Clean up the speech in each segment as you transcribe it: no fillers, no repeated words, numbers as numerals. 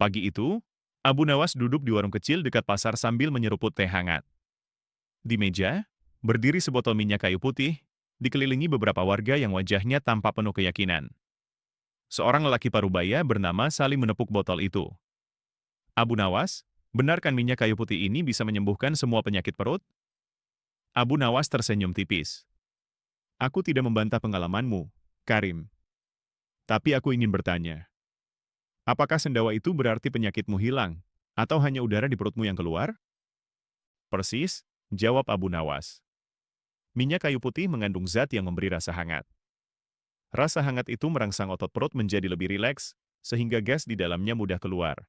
Pagi itu, Abu Nawas duduk di warung kecil dekat pasar sambil menyeruput teh hangat. Di meja, berdiri sebotol minyak kayu putih, dikelilingi beberapa warga yang wajahnya tampak penuh keyakinan. Seorang lelaki parubaya bernama Salim menepuk botol itu. Abu Nawas, benarkan minyak kayu putih ini bisa menyembuhkan semua penyakit perut? Abu Nawas tersenyum tipis. Aku tidak membantah pengalamanmu, Karim. Tapi aku ingin bertanya, apakah sendawa itu berarti penyakitmu hilang? Atau hanya udara di perutmu yang keluar? Persis, jawab Abu Nawas. Minyak kayu putih mengandung zat yang memberi rasa hangat. Rasa hangat itu merangsang otot perut menjadi lebih rileks, sehingga gas di dalamnya mudah keluar.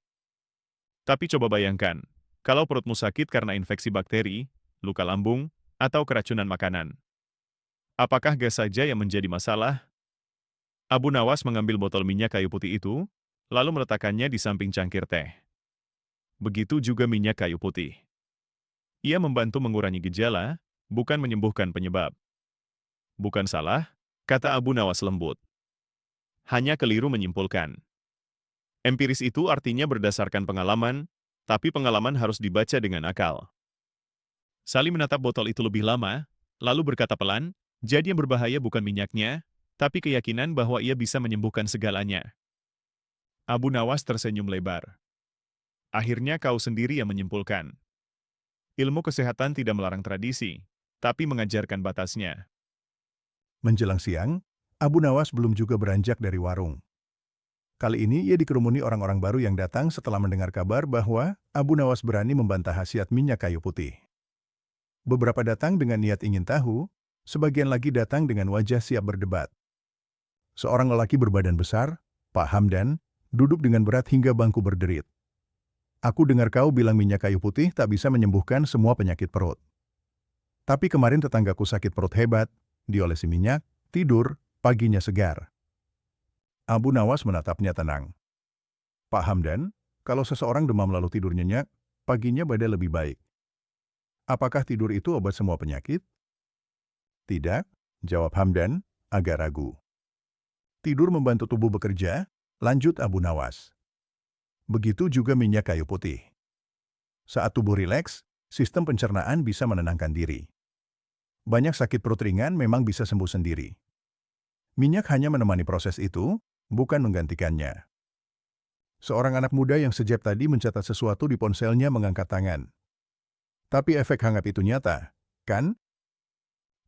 Tapi coba bayangkan, kalau perutmu sakit karena infeksi bakteri, luka lambung, atau keracunan makanan. Apakah gas saja yang menjadi masalah? Abu Nawas mengambil botol minyak kayu putih itu, lalu meletakkannya di samping cangkir teh. Begitu juga minyak kayu putih. Ia membantu mengurangi gejala, bukan menyembuhkan penyebab. Bukan salah, kata Abu Nawas lembut. Hanya keliru menyimpulkan. Empiris itu artinya berdasarkan pengalaman, tapi pengalaman harus dibaca dengan akal. Salim menatap botol itu lebih lama, lalu berkata pelan, jadi yang berbahaya bukan minyaknya, tapi keyakinan bahwa ia bisa menyembuhkan segalanya. Abu Nawas tersenyum lebar. Akhirnya kau sendiri yang menyimpulkan. Ilmu kesehatan tidak melarang tradisi, tapi mengajarkan batasnya. Menjelang siang, Abu Nawas belum juga beranjak dari warung. Kali ini ia dikerumuni orang-orang baru yang datang setelah mendengar kabar bahwa Abu Nawas berani membantah khasiat minyak kayu putih. Beberapa datang dengan niat ingin tahu, sebagian lagi datang dengan wajah siap berdebat. Seorang lelaki berbadan besar, Pak Hamdan, duduk dengan berat hingga bangku berderit. Aku dengar kau bilang minyak kayu putih tak bisa menyembuhkan semua penyakit perut. Tapi kemarin tetanggaku sakit perut hebat, diolesi minyak, tidur, paginya segar. Abu Nawas menatapnya tenang. Pak Hamdan, kalau seseorang demam lalu tidur nyenyak, paginya badan lebih baik. Apakah tidur itu obat semua penyakit? Tidak, jawab Hamdan, agak ragu. Tidur membantu tubuh bekerja, lanjut Abu Nawas. Begitu juga minyak kayu putih. Saat tubuh rileks, sistem pencernaan bisa menenangkan diri. Banyak sakit perut ringan memang bisa sembuh sendiri. Minyak hanya menemani proses itu, bukan menggantikannya. Seorang anak muda yang sejak tadi mencatat sesuatu di ponselnya mengangkat tangan. Tapi efek hangat itu nyata, kan?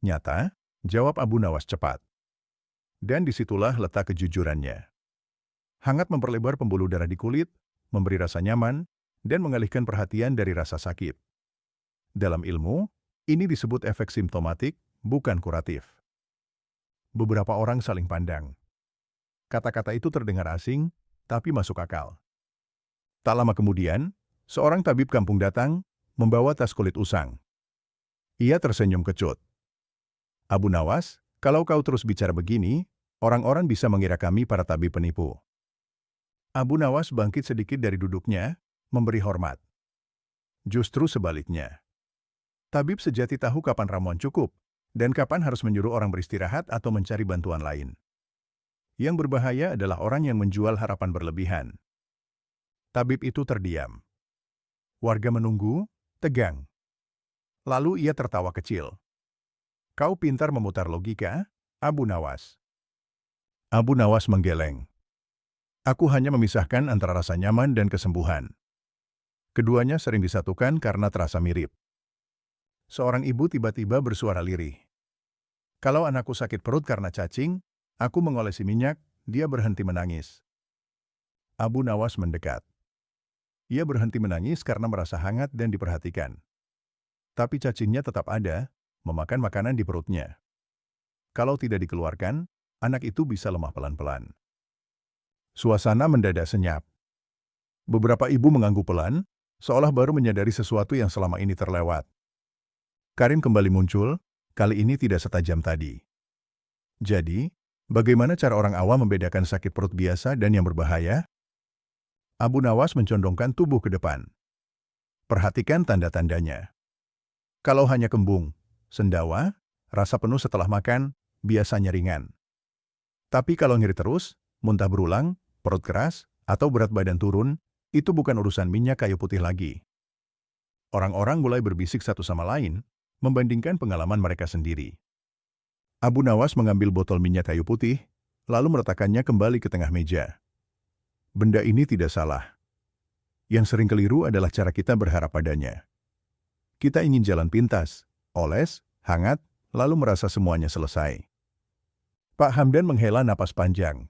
Nyata, jawab Abu Nawas cepat. Dan disitulah letak kejujurannya. Hangat memperlebar pembuluh darah di kulit, memberi rasa nyaman, dan mengalihkan perhatian dari rasa sakit. Dalam ilmu, ini disebut efek simptomatik, bukan kuratif. Beberapa orang saling pandang. Kata-kata itu terdengar asing, tapi masuk akal. Tak lama kemudian, seorang tabib kampung datang, membawa tas kulit usang. Ia tersenyum kecut. Abu Nawas, kalau kau terus bicara begini, orang-orang bisa mengira kami para tabib penipu. Abu Nawas bangkit sedikit dari duduknya, memberi hormat. Justru sebaliknya. Tabib sejati tahu kapan ramuan cukup, dan kapan harus menyuruh orang beristirahat atau mencari bantuan lain. Yang berbahaya adalah orang yang menjual harapan berlebihan. Tabib itu terdiam. Warga menunggu, tegang. Lalu ia tertawa kecil. Kau pintar memutar logika, Abu Nawas. Abu Nawas menggeleng. Aku hanya memisahkan antara rasa nyaman dan kesembuhan. Keduanya sering disatukan karena terasa mirip. Seorang ibu tiba-tiba bersuara lirih. Kalau anakku sakit perut karena cacing, aku mengolesi minyak, dia berhenti menangis. Abu Nawas mendekat. Ia berhenti menangis karena merasa hangat dan diperhatikan. Tapi cacingnya tetap ada, memakan makanan di perutnya. Kalau tidak dikeluarkan, anak itu bisa lemah pelan-pelan. Suasana mendadak senyap. Beberapa ibu mengangguk pelan, seolah baru menyadari sesuatu yang selama ini terlewat. Karim kembali muncul, kali ini tidak setajam tadi. Jadi, bagaimana cara orang awam membedakan sakit perut biasa dan yang berbahaya? Abu Nawas mencondongkan tubuh ke depan. Perhatikan tanda-tandanya. Kalau hanya kembung, sendawa, rasa penuh setelah makan, biasanya ringan. Tapi kalau nyeri terus, muntah berulang, perut keras, atau berat badan turun, Itu bukan urusan minyak kayu putih lagi. Orang-orang mulai berbisik satu sama lain, membandingkan pengalaman mereka sendiri. Abu Nawas mengambil botol minyak kayu putih, lalu meletakkannya kembali ke tengah meja. Benda ini tidak salah. Yang sering keliru adalah cara kita berharap padanya. Kita ingin jalan pintas, oles, hangat, lalu merasa semuanya selesai. Pak Hamdan menghela napas panjang.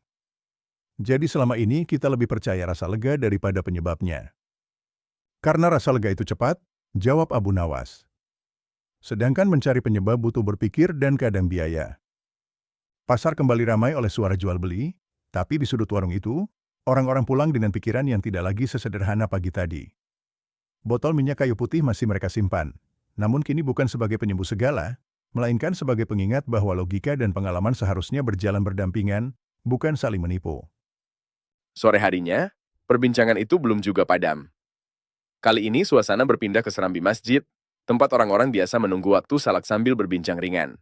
Jadi selama ini kita lebih percaya rasa lega daripada penyebabnya. Karena rasa lega itu cepat, jawab Abu Nawas. Sedangkan mencari penyebab butuh berpikir dan kadang biaya. Pasar kembali ramai oleh suara jual beli, tapi di sudut warung itu, orang-orang pulang dengan pikiran yang tidak lagi sesederhana pagi tadi. Botol minyak kayu putih masih mereka simpan, namun kini bukan sebagai penyembuh segala, melainkan sebagai pengingat bahwa logika dan pengalaman seharusnya berjalan berdampingan, bukan saling menipu. Sore harinya, perbincangan itu belum juga padam. Kali ini suasana berpindah ke serambi masjid, tempat orang-orang biasa menunggu waktu salat sambil berbincang ringan.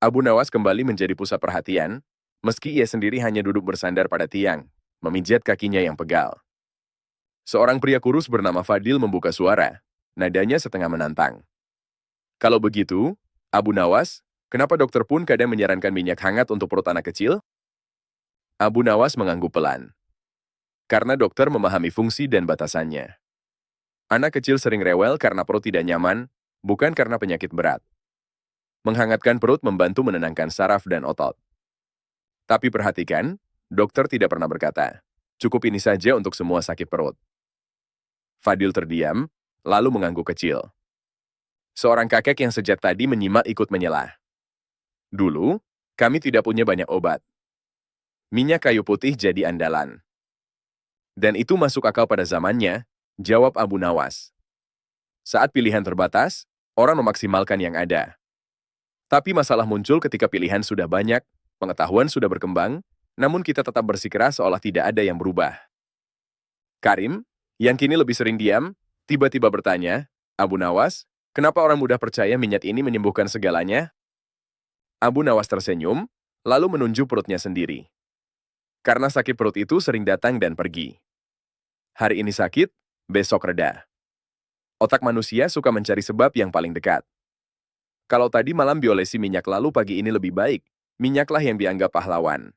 Abu Nawas kembali menjadi pusat perhatian, meski ia sendiri hanya duduk bersandar pada tiang, memijat kakinya yang pegal. Seorang pria kurus bernama Fadil membuka suara, nadanya setengah menantang. Kalau begitu, Abu Nawas, kenapa dokter pun kadang menyarankan minyak hangat untuk perut anak kecil? Abu Nawas mengangguk pelan. Karena dokter memahami fungsi dan batasannya. Anak kecil sering rewel karena perut tidak nyaman, bukan karena penyakit berat. Menghangatkan perut membantu menenangkan saraf dan otot. Tapi perhatikan, dokter tidak pernah berkata, cukup ini saja untuk semua sakit perut. Fadil terdiam, lalu mengangguk kecil. Seorang kakek yang sejak tadi menyimak ikut menyelah. Dulu, kami tidak punya banyak obat. Minyak kayu putih jadi andalan. Dan itu masuk akal pada zamannya, jawab Abu Nawas. Saat pilihan terbatas, orang memaksimalkan yang ada. Tapi masalah muncul ketika pilihan sudah banyak, pengetahuan sudah berkembang, namun kita tetap bersikeras seolah tidak ada yang berubah. Karim, yang kini lebih sering diam, tiba-tiba bertanya, Abu Nawas, kenapa orang mudah percaya minyak ini menyembuhkan segalanya? Abu Nawas tersenyum, lalu menunjuk perutnya sendiri. Karena sakit perut itu sering datang dan pergi. Hari ini sakit, besok reda. Otak manusia suka mencari sebab yang paling dekat. Kalau tadi malam diolesi minyak lalu pagi ini lebih baik, minyaklah yang dianggap pahlawan.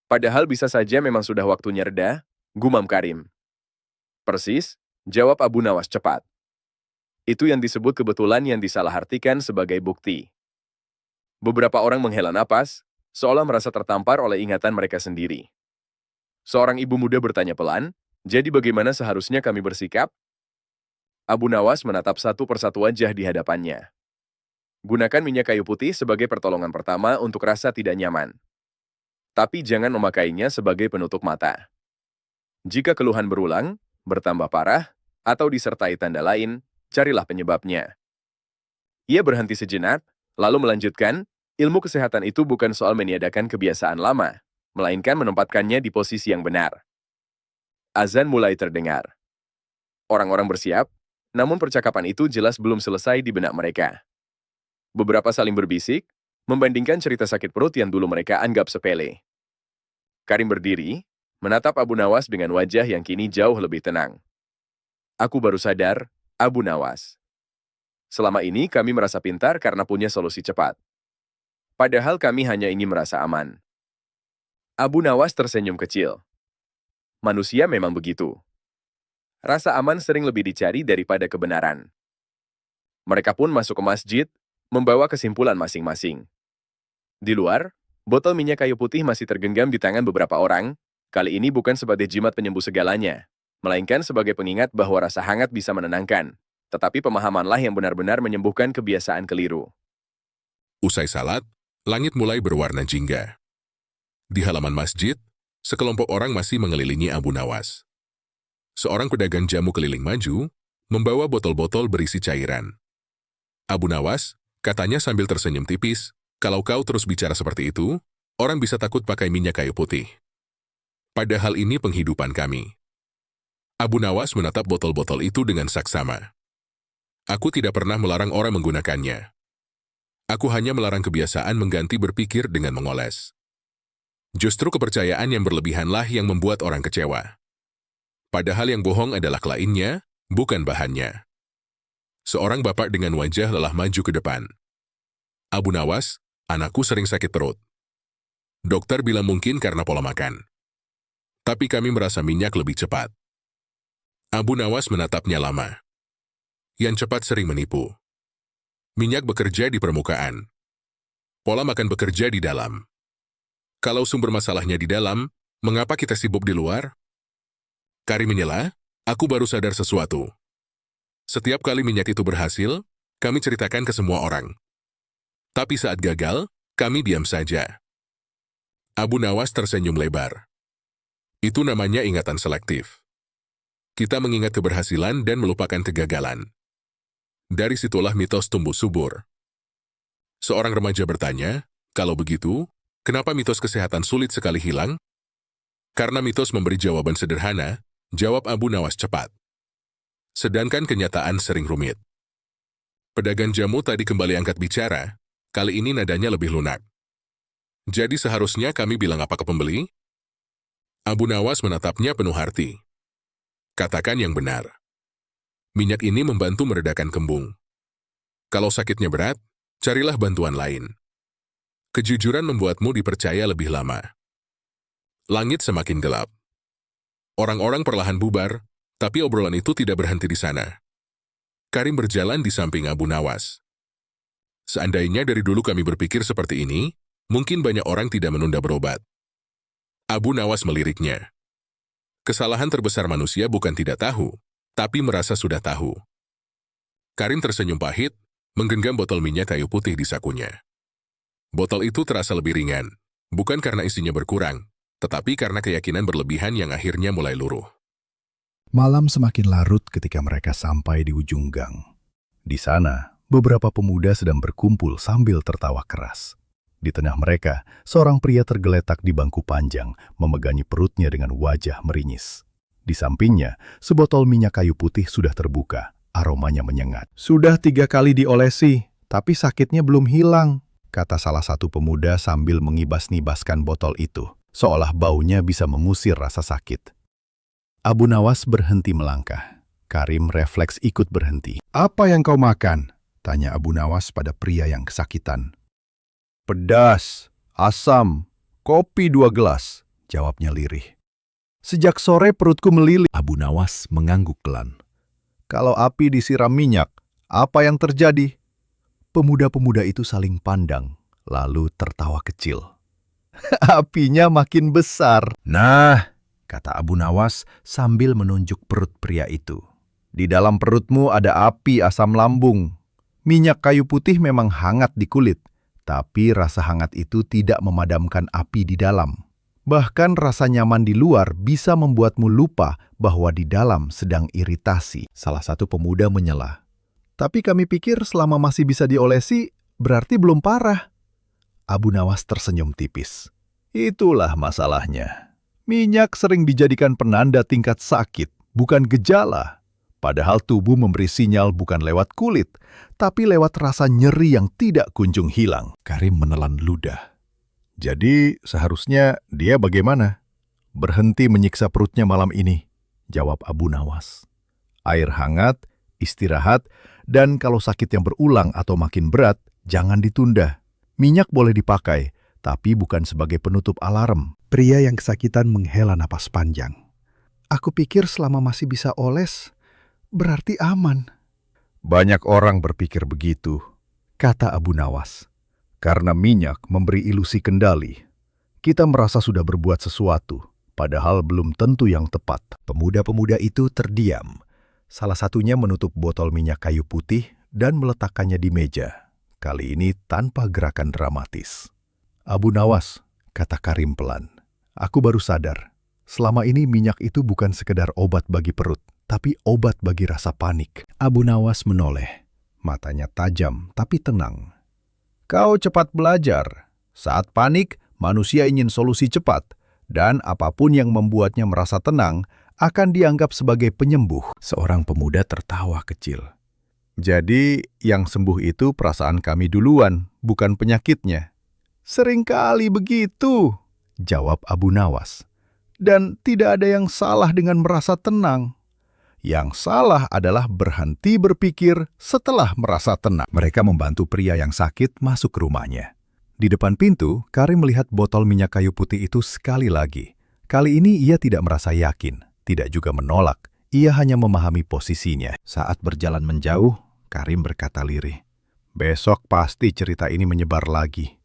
Padahal bisa saja memang sudah waktunya reda, gumam Karim. Persis, jawab Abu Nawas cepat. Itu yang disebut kebetulan yang disalahartikan sebagai bukti. Beberapa orang menghela napas, seolah merasa tertampar oleh ingatan mereka sendiri. Seorang ibu muda bertanya pelan, jadi bagaimana seharusnya kami bersikap? Abu Nawas menatap satu persatu wajah di hadapannya. Gunakan minyak kayu putih sebagai pertolongan pertama untuk rasa tidak nyaman. Tapi jangan memakainya sebagai penutup mata. Jika keluhan berulang, bertambah parah, atau disertai tanda lain, carilah penyebabnya. Ia berhenti sejenak, lalu melanjutkan, ilmu kesehatan itu bukan soal meniadakan kebiasaan lama, melainkan menempatkannya di posisi yang benar. Azan mulai terdengar. Orang-orang bersiap, namun percakapan itu jelas belum selesai di benak mereka. Beberapa saling berbisik, membandingkan cerita sakit perut yang dulu mereka anggap sepele. Karim berdiri, menatap Abu Nawas dengan wajah yang kini jauh lebih tenang. Aku baru sadar, Abu Nawas. Selama ini kami merasa pintar karena punya solusi cepat. Padahal kami hanya ingin merasa aman. Abu Nawas tersenyum kecil. Manusia memang begitu. Rasa aman sering lebih dicari daripada kebenaran. Mereka pun masuk ke masjid, membawa kesimpulan masing-masing. Di luar, botol minyak kayu putih masih tergenggam di tangan beberapa orang, kali ini bukan sebagai jimat penyembuh segalanya, melainkan sebagai pengingat bahwa rasa hangat bisa menenangkan, tetapi pemahamanlah yang benar-benar menyembuhkan kebiasaan keliru. Usai salat, langit mulai berwarna jingga. Di halaman masjid, sekelompok orang masih mengelilingi Abu Nawas. Seorang pedagang jamu keliling maju, membawa botol-botol berisi cairan. Abu Nawas, katanya sambil tersenyum tipis, kalau kau terus bicara seperti itu, orang bisa takut pakai minyak kayu putih. Padahal ini penghidupan kami. Abu Nawas menatap botol-botol itu dengan saksama. Aku tidak pernah melarang orang menggunakannya. Aku hanya melarang kebiasaan mengganti berpikir dengan mengoles. Justru kepercayaan yang berlebihanlah yang membuat orang kecewa. Padahal yang bohong adalah kliennya, bukan bahannya. Seorang bapak dengan wajah lelah maju ke depan. Abu Nawas, anakku sering sakit perut. Dokter bilang mungkin karena pola makan. Tapi kami merasa minyak lebih cepat. Abu Nawas menatapnya lama. Yang cepat sering menipu. Minyak bekerja di permukaan. Pola makan bekerja di dalam. Kalau sumber masalahnya di dalam, mengapa kita sibuk di luar? Karim menyela, aku baru sadar sesuatu. Setiap kali minyak itu berhasil, kami ceritakan ke semua orang. Tapi saat gagal, kami diam saja. Abu Nawas tersenyum lebar. Itu namanya ingatan selektif. Kita mengingat keberhasilan dan melupakan kegagalan. Dari situlah mitos tumbuh subur. Seorang remaja bertanya, kalau begitu, kenapa mitos kesehatan sulit sekali hilang? Karena mitos memberi jawaban sederhana, jawab Abu Nawas cepat. Sedangkan kenyataan sering rumit. Pedagang jamu tadi kembali angkat bicara, kali ini nadanya lebih lunak. Jadi seharusnya kami bilang apa ke pembeli? Abu Nawas menatapnya penuh hati. Katakan yang benar. Minyak ini membantu meredakan kembung. Kalau sakitnya berat, carilah bantuan lain. Kejujuran membuatmu dipercaya lebih lama. Langit semakin gelap. Orang-orang perlahan bubar, tapi obrolan itu tidak berhenti di sana. Karim berjalan di samping Abu Nawas. Seandainya dari dulu kami berpikir seperti ini, mungkin banyak orang tidak menunda berobat. Abu Nawas meliriknya. Kesalahan terbesar manusia bukan tidak tahu, tapi merasa sudah tahu. Karim tersenyum pahit, menggenggam botol minyak kayu putih di sakunya. Botol itu terasa lebih ringan, bukan karena isinya berkurang, tetapi karena keyakinan berlebihan yang akhirnya mulai luruh. Malam semakin larut ketika mereka sampai di ujung gang. Di sana, beberapa pemuda sedang berkumpul sambil tertawa keras. Di tengah mereka, seorang pria tergeletak di bangku panjang, memegangi perutnya dengan wajah merinyis. Di sampingnya, sebotol minyak kayu putih sudah terbuka, aromanya menyengat. "Sudah 3 kali diolesi, tapi sakitnya belum hilang," kata salah satu pemuda sambil mengibas-nibaskan botol itu, seolah baunya bisa mengusir rasa sakit. Abu Nawas berhenti melangkah. Karim refleks ikut berhenti. "Apa yang kau makan?" tanya Abu Nawas pada pria yang kesakitan. "Pedas, asam, kopi 2 gelas, jawabnya lirih. "Sejak sore perutku melilih." Abu Nawas mengangguk pelan. "Kalau api disiram minyak, apa yang terjadi?" Pemuda-pemuda itu saling pandang, lalu tertawa kecil. "Apinya makin besar." "Nah," kata Abu Nawas sambil menunjuk perut pria itu. "Di dalam perutmu ada api asam lambung. Minyak kayu putih memang hangat di kulit, tapi rasa hangat itu tidak memadamkan api di dalam. Bahkan rasa nyaman di luar bisa membuatmu lupa bahwa di dalam sedang iritasi." Salah satu pemuda menyela. "Tapi kami pikir selama masih bisa diolesi, berarti belum parah." Abu Nawas tersenyum tipis. "Itulah masalahnya. Minyak sering dijadikan penanda tingkat sakit, bukan gejala. Padahal tubuh memberi sinyal bukan lewat kulit, tapi lewat rasa nyeri yang tidak kunjung hilang." Karim menelan ludah. "Jadi seharusnya dia bagaimana?" "Berhenti menyiksa perutnya malam ini," jawab Abu Nawas. "Air hangat, istirahat, dan kalau sakit yang berulang atau makin berat, jangan ditunda. Minyak boleh dipakai, tapi bukan sebagai penutup alarm." Pria yang kesakitan menghela napas panjang. "Aku pikir selama masih bisa oles, berarti aman." "Banyak orang berpikir begitu," kata Abu Nawas. "Karena minyak memberi ilusi kendali. Kita merasa sudah berbuat sesuatu, padahal belum tentu yang tepat." Pemuda-pemuda itu terdiam. Salah satunya menutup botol minyak kayu putih dan meletakkannya di meja. Kali ini tanpa gerakan dramatis. "Abu Nawas," kata Karim pelan, "aku baru sadar. Selama ini minyak itu bukan sekedar obat bagi perut, tapi obat bagi rasa panik." Abu Nawas menoleh. Matanya tajam tapi tenang. "Kau cepat belajar. Saat panik, manusia ingin solusi cepat, dan apapun yang membuatnya merasa tenang akan dianggap sebagai penyembuh." Seorang pemuda tertawa kecil. "Jadi yang sembuh itu perasaan kami duluan, bukan penyakitnya." "Seringkali begitu," jawab Abu Nawas. Dan tidak ada yang salah dengan merasa tenang. Yang salah adalah berhenti berpikir setelah merasa tenang. Mereka membantu pria yang sakit masuk ke rumahnya. Di depan pintu, Karim melihat botol minyak kayu putih itu sekali lagi. Kali ini ia tidak merasa yakin, tidak juga menolak. Ia hanya memahami posisinya. Saat berjalan menjauh, Karim berkata lirih, "Besok pasti cerita ini menyebar lagi."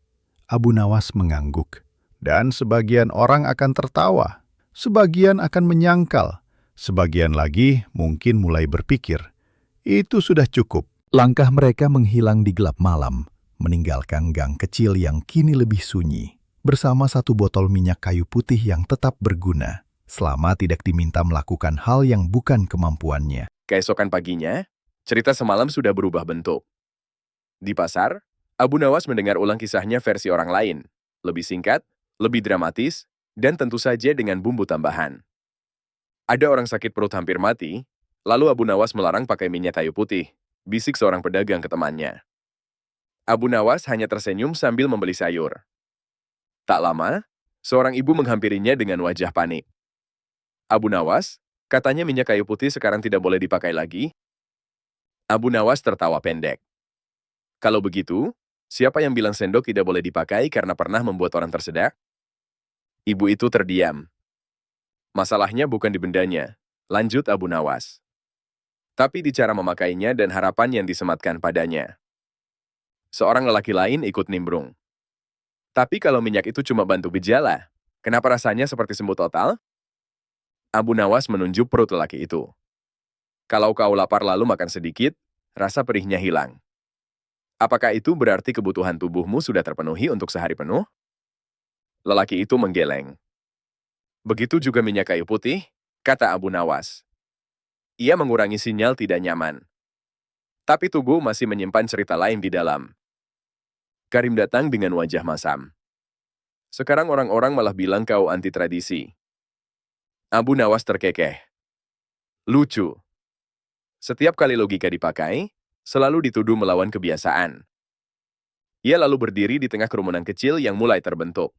Abu Nawas mengangguk. Dan sebagian orang akan tertawa, sebagian akan menyangkal, sebagian lagi mungkin mulai berpikir, itu sudah cukup. Langkah mereka menghilang di gelap malam, meninggalkan gang kecil yang kini lebih sunyi, bersama satu botol minyak kayu putih yang tetap berguna, selama tidak diminta melakukan hal yang bukan kemampuannya. Keesokan paginya, cerita semalam sudah berubah bentuk. Di pasar, Abu Nawas mendengar ulang kisahnya versi orang lain, lebih singkat, lebih dramatis, dan tentu saja dengan bumbu tambahan. Ada orang sakit perut hampir mati, lalu Abu Nawas melarang pakai minyak kayu putih, bisik seorang pedagang ke temannya. Abu Nawas hanya tersenyum sambil membeli sayur. Tak lama, seorang ibu menghampirinya dengan wajah panik. "Abu Nawas, katanya minyak kayu putih sekarang tidak boleh dipakai lagi?" Abu Nawas tertawa pendek. "Kalau begitu, siapa yang bilang sendok tidak boleh dipakai karena pernah membuat orang tersedak?" Ibu itu terdiam. "Masalahnya bukan di bendanya," lanjut Abu Nawas, "tapi di cara memakainya dan harapan yang disematkan padanya." Seorang lelaki lain ikut nimbrung. "Tapi kalau minyak itu cuma bantu gejala, kenapa rasanya seperti sembuh total?" Abu Nawas menunjuk perut lelaki itu. "Kalau kau lapar lalu makan sedikit, rasa perihnya hilang. Apakah itu berarti kebutuhan tubuhmu sudah terpenuhi untuk sehari penuh?" Lelaki itu menggeleng. "Begitu juga minyak kayu putih," kata Abu Nawas. "Ia mengurangi sinyal tidak nyaman. Tapi tubuh masih menyimpan cerita lain di dalam." Karim datang dengan wajah masam. "Sekarang orang-orang malah bilang kau anti tradisi." Abu Nawas terkekeh. "Lucu. Setiap kali logika dipakai, selalu dituduh melawan kebiasaan." Ia lalu berdiri di tengah kerumunan kecil yang mulai terbentuk.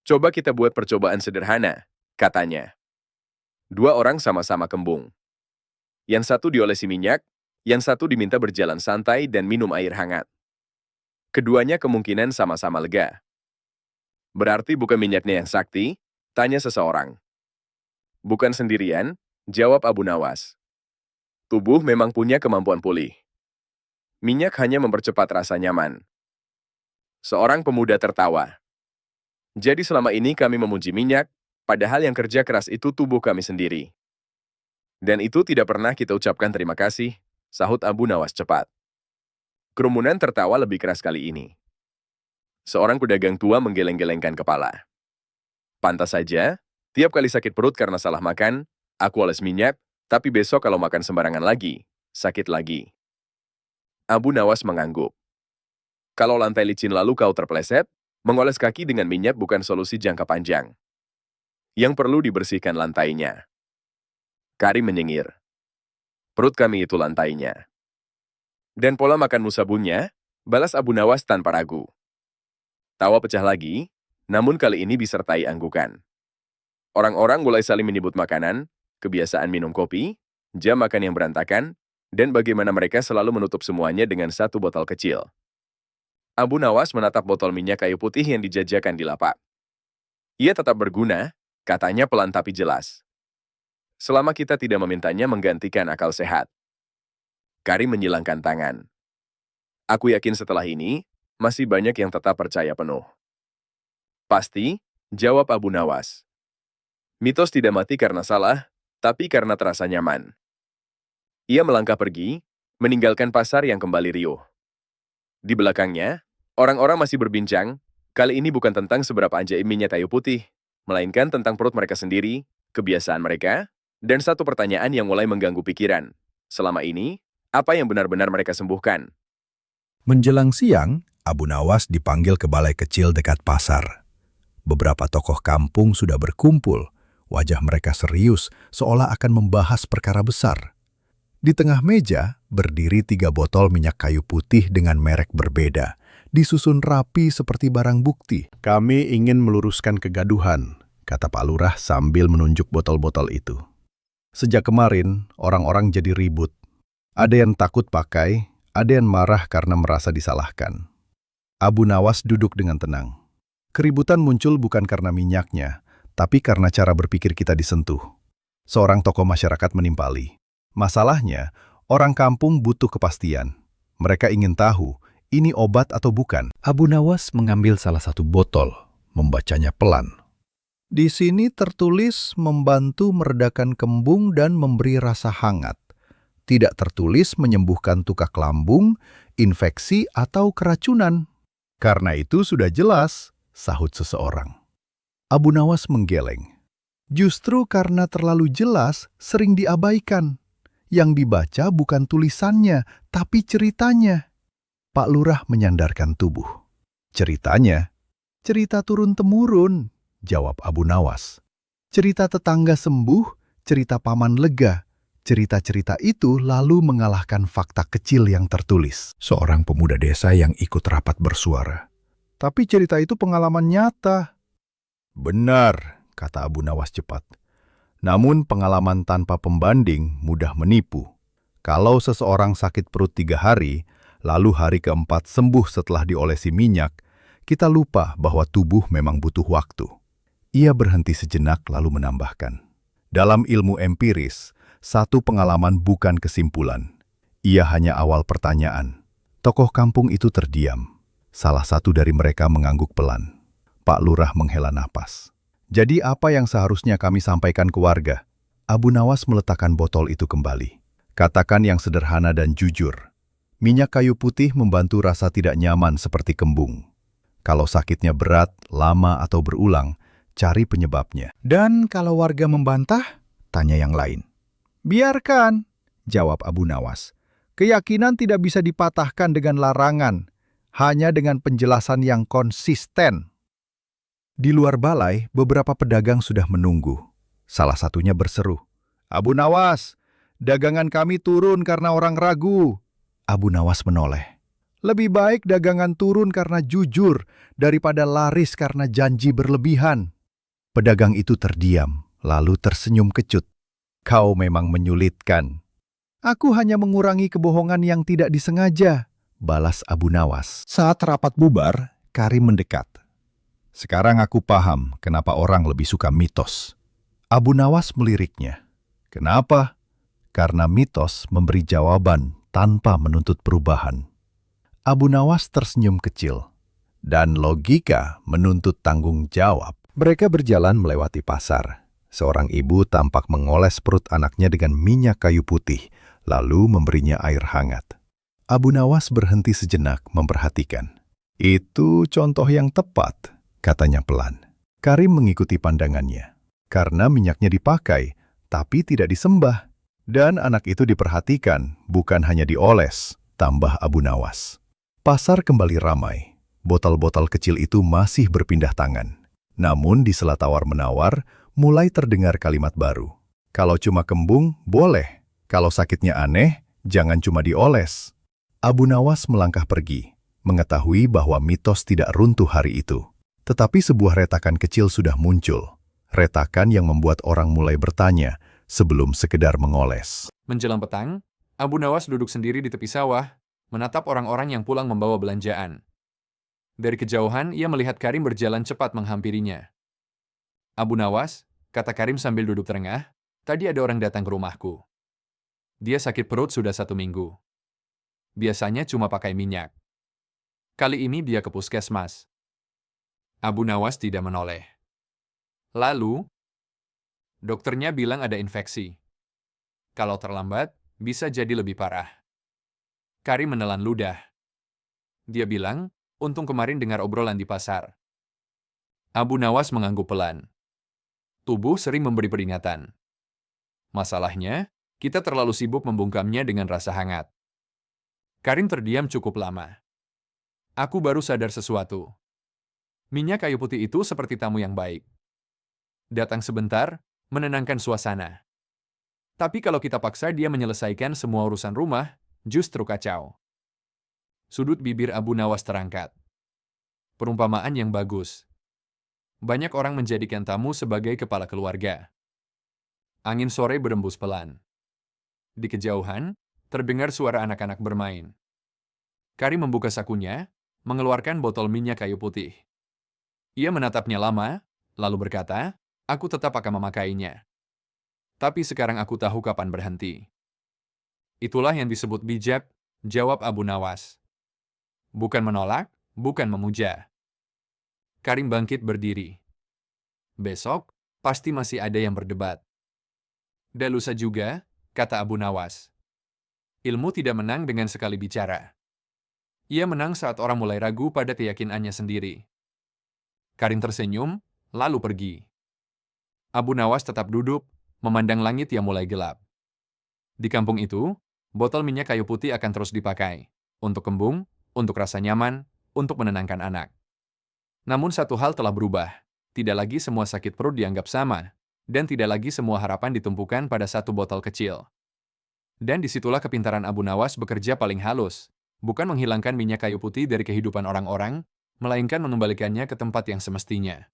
"Coba kita buat percobaan sederhana," katanya. 2 orang sama-sama kembung. Yang satu diolesi minyak, yang satu diminta berjalan santai dan minum air hangat. Keduanya kemungkinan sama-sama lega. "Berarti bukan minyaknya yang sakti?" tanya seseorang. "Bukan sendirian," jawab Abu Nawas. "Tubuh memang punya kemampuan pulih. Minyak hanya mempercepat rasa nyaman." Seorang pemuda tertawa. "Jadi selama ini kami memuji minyak, padahal yang kerja keras itu tubuh kami sendiri. Dan itu tidak pernah kita ucapkan terima kasih," sahut Abu Nawas cepat. Kerumunan tertawa lebih keras kali ini. Seorang pedagang tua menggeleng-gelengkan kepala. "Pantas saja, tiap kali sakit perut karena salah makan, aku oles minyak, tapi besok kalau makan sembarangan lagi, sakit lagi." Abu Nawas mengangguk. "Kalau lantai licin lalu kau terpeleset, mengoles kaki dengan minyak bukan solusi jangka panjang. Yang perlu dibersihkan lantainya." Karim menyengir. "Perut kami itu lantainya." "Dan pola makanmu sabunnya," balas Abu Nawas tanpa ragu. Tawa pecah lagi, namun kali ini disertai anggukan. Orang-orang mulai saling menyebut makanan, kebiasaan minum kopi, jam makan yang berantakan, dan bagaimana mereka selalu menutup semuanya dengan satu botol kecil. Abu Nawas menatap botol minyak kayu putih yang dijajakan di lapak. "Ia tetap berguna," katanya pelan tapi jelas. "Selama kita tidak memintanya menggantikan akal sehat." Karim menyilangkan tangan. "Aku yakin setelah ini, masih banyak yang tetap percaya penuh." "Pasti," jawab Abu Nawas. "Mitos tidak mati karena salah, tapi karena terasa nyaman." Ia melangkah pergi, meninggalkan pasar yang kembali riuh. Di belakangnya, orang-orang masih berbincang, kali ini bukan tentang seberapa ajaib minyak kayu putih, melainkan tentang perut mereka sendiri, kebiasaan mereka, dan satu pertanyaan yang mulai mengganggu pikiran. Selama ini, apa yang benar-benar mereka sembuhkan? Menjelang siang, Abu Nawas dipanggil ke balai kecil dekat pasar. Beberapa tokoh kampung sudah berkumpul, wajah mereka serius seolah akan membahas perkara besar. Di tengah meja, berdiri 3 botol minyak kayu putih dengan merek berbeda, disusun rapi seperti barang bukti. "Kami ingin meluruskan kegaduhan," kata Pak Lurah sambil menunjuk botol-botol itu. Sejak kemarin, orang-orang jadi ribut. Ada yang takut pakai, ada yang marah karena merasa disalahkan. Abu Nawas duduk dengan tenang. Keributan muncul bukan karena minyaknya, tapi karena cara berpikir kita disentuh. Seorang tokoh masyarakat menimpali. Masalahnya, orang kampung butuh kepastian. Mereka ingin tahu, ini obat atau bukan. Abu Nawas mengambil salah satu botol, membacanya pelan. Di sini tertulis membantu meredakan kembung dan memberi rasa hangat. Tidak tertulis menyembuhkan tukak lambung, infeksi, atau keracunan. Karena itu sudah jelas, sahut seseorang. Abu Nawas menggeleng. Justru karena terlalu jelas, sering diabaikan. Yang dibaca bukan tulisannya, tapi ceritanya. Pak Lurah menyandarkan tubuh. Ceritanya? Cerita turun-temurun, jawab Abu Nawas. Cerita tetangga sembuh, cerita paman lega. Cerita-cerita itu lalu mengalahkan fakta kecil yang tertulis. Seorang pemuda desa yang ikut rapat bersuara. Tapi cerita itu pengalaman nyata. Benar, kata Abu Nawas cepat. Namun pengalaman tanpa pembanding mudah menipu. Kalau seseorang sakit perut 3 hari, lalu hari keempat sembuh setelah diolesi minyak, kita lupa bahwa tubuh memang butuh waktu. Ia berhenti sejenak lalu menambahkan. Dalam ilmu empiris, satu pengalaman bukan kesimpulan. Ia hanya awal pertanyaan. Tokoh kampung itu terdiam. Salah satu dari mereka mengangguk pelan. Pak Lurah menghela napas. Jadi apa yang seharusnya kami sampaikan ke warga? Abu Nawas meletakkan botol itu kembali. Katakan yang sederhana dan jujur. Minyak kayu putih membantu rasa tidak nyaman seperti kembung. Kalau sakitnya berat, lama, atau berulang, cari penyebabnya. Dan kalau warga membantah, tanya yang lain. Biarkan, jawab Abu Nawas. Keyakinan tidak bisa dipatahkan dengan larangan, hanya dengan penjelasan yang konsisten. Di luar balai, beberapa pedagang sudah menunggu. Salah satunya berseru, Abu Nawas, dagangan kami turun karena orang ragu. Abu Nawas menoleh. Lebih baik dagangan turun karena jujur daripada laris karena janji berlebihan. Pedagang itu terdiam, lalu tersenyum kecut. Kau memang menyulitkan. Aku hanya mengurangi kebohongan yang tidak disengaja, balas Abu Nawas. Saat rapat bubar, Karim mendekat. Sekarang aku paham kenapa orang lebih suka mitos. Abu Nawas meliriknya. Kenapa? Karena mitos memberi jawaban tanpa menuntut perubahan. Abu Nawas tersenyum kecil. Dan logika menuntut tanggung jawab. Mereka berjalan melewati pasar. Seorang ibu tampak mengoles perut anaknya dengan minyak kayu putih, lalu memberinya air hangat. Abu Nawas berhenti sejenak memperhatikan. Itu contoh yang tepat, katanya pelan. Karim mengikuti pandangannya. Karena minyaknya dipakai, tapi tidak disembah. Dan anak itu diperhatikan, bukan hanya dioles, tambah Abu Nawas. Pasar kembali ramai. Botol-botol kecil itu masih berpindah tangan. Namun di sela tawar-menawar, mulai terdengar kalimat baru. Kalau cuma kembung, boleh. Kalau sakitnya aneh, jangan cuma dioles. Abu Nawas melangkah pergi, mengetahui bahwa mitos tidak runtuh hari itu. Tetapi sebuah retakan kecil sudah muncul. Retakan yang membuat orang mulai bertanya sebelum sekedar mengoles. Menjelang petang, Abu Nawas duduk sendiri di tepi sawah, menatap orang-orang yang pulang membawa belanjaan. Dari kejauhan, ia melihat Karim berjalan cepat menghampirinya. Abu Nawas, kata Karim sambil duduk terengah, tadi ada orang datang ke rumahku. Dia sakit perut sudah 1 minggu. Biasanya cuma pakai minyak. Kali ini dia ke puskesmas. Abu Nawas tidak menoleh. Lalu, dokternya bilang ada infeksi. Kalau terlambat, bisa jadi lebih parah. Karim menelan ludah. Dia bilang, untung kemarin dengar obrolan di pasar. Abu Nawas mengangguk pelan. Tubuh sering memberi peringatan. Masalahnya, kita terlalu sibuk membungkamnya dengan rasa hangat. Karim terdiam cukup lama. Aku baru sadar sesuatu. Minyak kayu putih itu seperti tamu yang baik. Datang sebentar, menenangkan suasana. Tapi kalau kita paksa dia menyelesaikan semua urusan rumah, justru kacau. Sudut bibir Abu Nawas terangkat. Perumpamaan yang bagus. Banyak orang menjadikan tamu sebagai kepala keluarga. Angin sore berembus pelan. Di kejauhan, terdengar suara anak-anak bermain. Karim membuka sakunya, mengeluarkan botol minyak kayu putih. Ia menatapnya lama, lalu berkata, "Aku tetap akan memakainya. Tapi sekarang aku tahu kapan berhenti." Itulah yang disebut bijak, jawab Abu Nawas. Bukan menolak, bukan memuja. Karim bangkit berdiri. Besok, pasti masih ada yang berdebat. Dan lusa juga, kata Abu Nawas. Ilmu tidak menang dengan sekali bicara. Ia menang saat orang mulai ragu pada keyakinannya sendiri. Karim tersenyum, lalu pergi. Abu Nawas tetap duduk, memandang langit yang mulai gelap. Di kampung itu, botol minyak kayu putih akan terus dipakai. Untuk kembung, untuk rasa nyaman, untuk menenangkan anak. Namun satu hal telah berubah. Tidak lagi semua sakit perut dianggap sama, dan tidak lagi semua harapan ditumpukan pada satu botol kecil. Dan disitulah kepintaran Abu Nawas bekerja paling halus, bukan menghilangkan minyak kayu putih dari kehidupan orang-orang, melainkan mengembalikannya ke tempat yang semestinya.